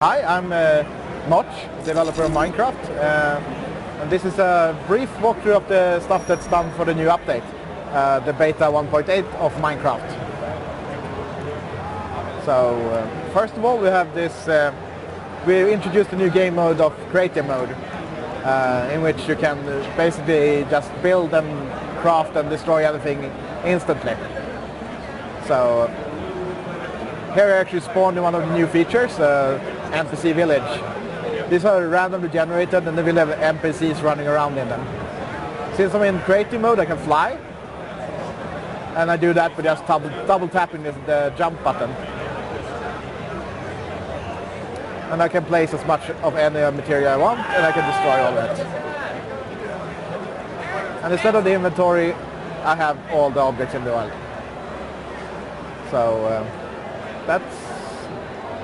Hi, I'm Notch, developer of Minecraft, and this is a brief walkthrough of the stuff that's done for the new update, the beta 1.8 of Minecraft. So, first of all, we have this, we introduced a new game mode of creative mode, in which you can basically just build and craft and destroy everything instantly. So, here I actually spawned in one of the new features, NPC village. These are randomly generated and they will have NPCs running around in them. Since I'm in creative mode I can fly, and I do that by just double tapping the jump button. And I can place as much of any material I want and I can destroy all that. And instead of the inventory I have all the objects in the world. So that's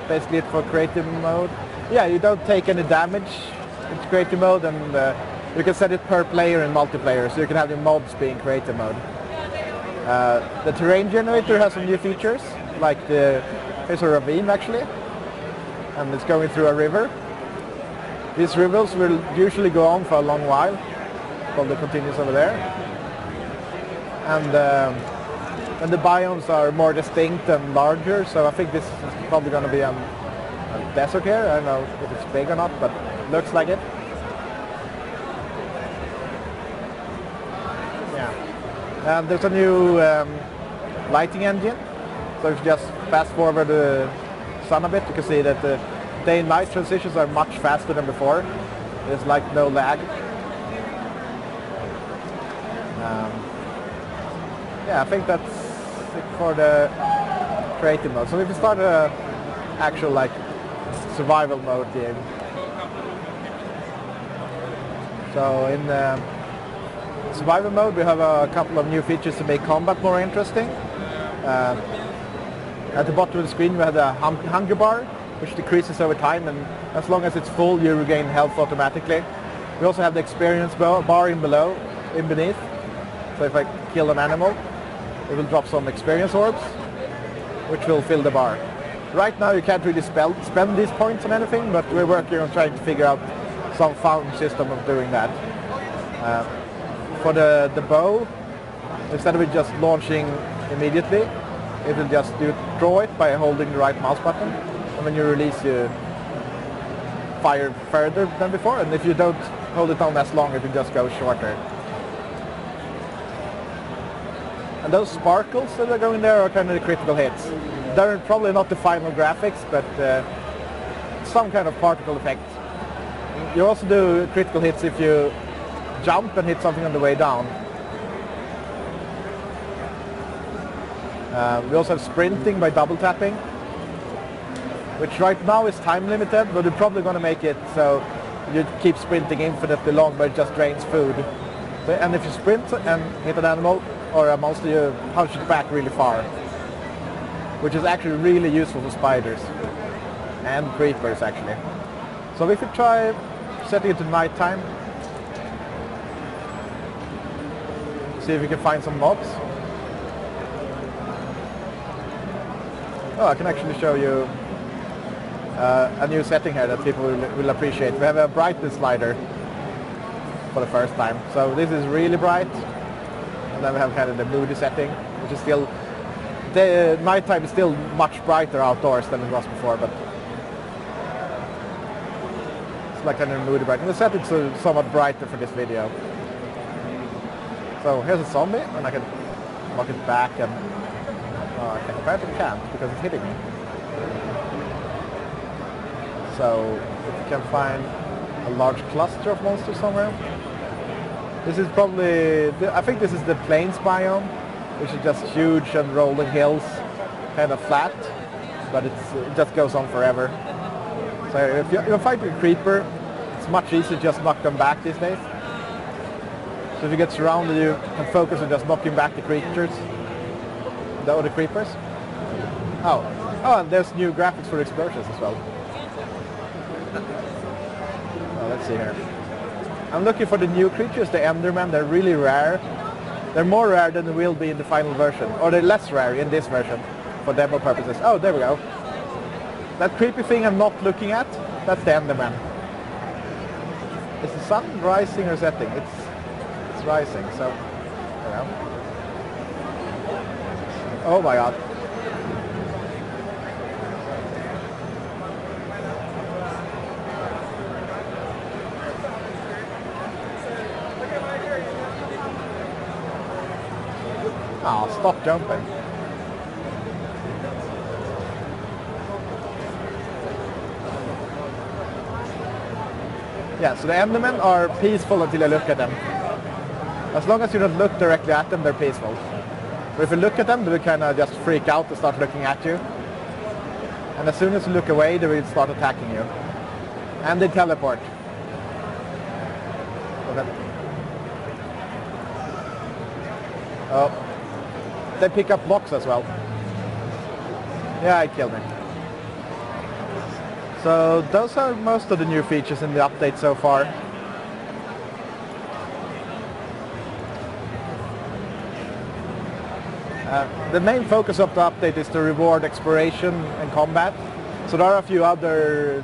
basically it for creative mode. Yeah, you don't take any damage in creative mode, and you can set it per player in multiplayer, so you can have the mobs be in creative mode. The terrain generator has some new features, like here's a ravine actually, and it's going through a river. These rivers will usually go on for a long while, probably continues over there. And the biomes are more distinct and larger, so I think this is probably going to be a desert here. I don't know if it's big or not, but it looks like it. Yeah. And there's a new lighting engine, so if you just fast forward the sun a bit, you can see that the day and night transitions are much faster than before. There's like no lag. Yeah, I think that's it for the creative mode. So if you start a actual like survival mode game. So in survival mode we have a couple of new features to make combat more interesting. At the bottom of the screen we have the hunger bar, which decreases over time, and as long as it's full you regain health automatically. We also have the experience bar in beneath. So if I kill an animal, it will drop some experience orbs, which will fill the bar. Right now you can't really spend these points on anything, but we're working on trying to figure out some fun system of doing that. For the bow, instead of it just launching immediately, it will just draw it by holding the right mouse button, and when you release you fire further than before, and if you don't hold it down as long it will just go shorter. And those sparkles that are going there are kind of the critical hits. They're probably not the final graphics, but some kind of particle effect. You also do critical hits if you jump and hit something on the way down. We also have sprinting by double tapping, which right now is time limited, but we're probably going to make it so you keep sprinting infinitely long, but it just drains food. So, and if you sprint and hit an animal or a monster, you punch it back really far, which is actually really useful for spiders and creepers actually. So if you try setting it to nighttime, see if you can find some mobs. Oh, I can actually show you a new setting here that people will appreciate. We have a brightness slider for the first time. So this is really bright. And then we have kind of the moody setting, which is still, the nighttime is still much brighter outdoors than it was before, but it's like kind of moody bright. And the setting's somewhat brighter for this video. So here's a zombie, and I can knock it back, and I apparently can't because it's hitting me. So if you can find a large cluster of monsters somewhere. This is probably, I think this is the plains biome, which is just huge and rolling hills, kind of flat, but it just goes on forever. So if you're fighting a creeper, it's much easier to just knock them back these days. So if you get surrounded, you can focus on just knocking back the creatures, the other creepers. Oh, and there's new graphics for explosions as well. Oh, let's see here. I'm looking for the new creatures, the Endermen. They're really rare. They're more rare than they will be in the final version, or they're less rare in this version for demo purposes. Oh, there we go. that creepy thing I'm not looking at, that's the Enderman. Is the sun rising or setting? It's rising, so, you know. Oh my god. Oh, stop jumping. Yeah, so the Endermen are peaceful until you look at them. As long as you don't look directly at them, they're peaceful. But if you look at them, they will kind of just freak out and start looking at you. And as soon as you look away, they will start attacking you. And they teleport. Okay. Oh. They pick up blocks as well. Yeah, it killed me. So those are most of the new features in the update so far. The main focus of the update is to reward exploration and combat. So there are a few other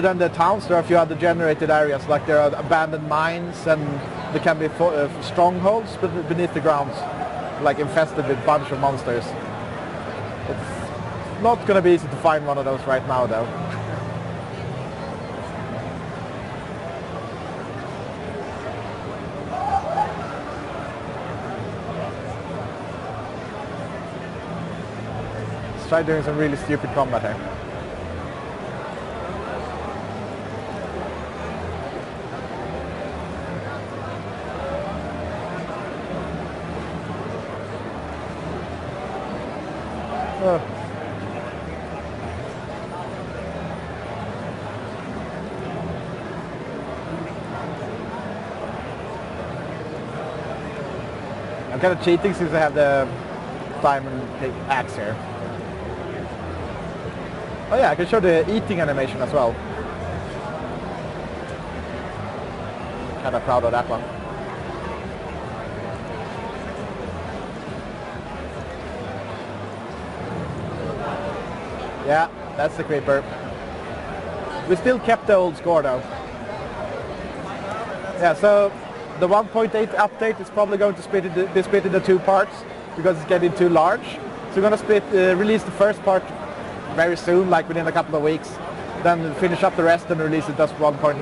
than the towns, there are a few other generated areas, like there are abandoned mines and there can be strongholds beneath the ground, like infested with a bunch of monsters. It's not going to be easy to find one of those right now though. Let's try doing some really stupid combat here. I'm kind of cheating since I have the diamond axe here. Oh yeah, I can show the eating animation as well. Kind of proud of that one. Yeah, that's the creeper. We still kept the old score though. Yeah, so the 1.8 update is probably going to be split into two parts because it's getting too large. So we're going to release the first part very soon, like within a couple of weeks. Then finish up the rest and release it as 1.9.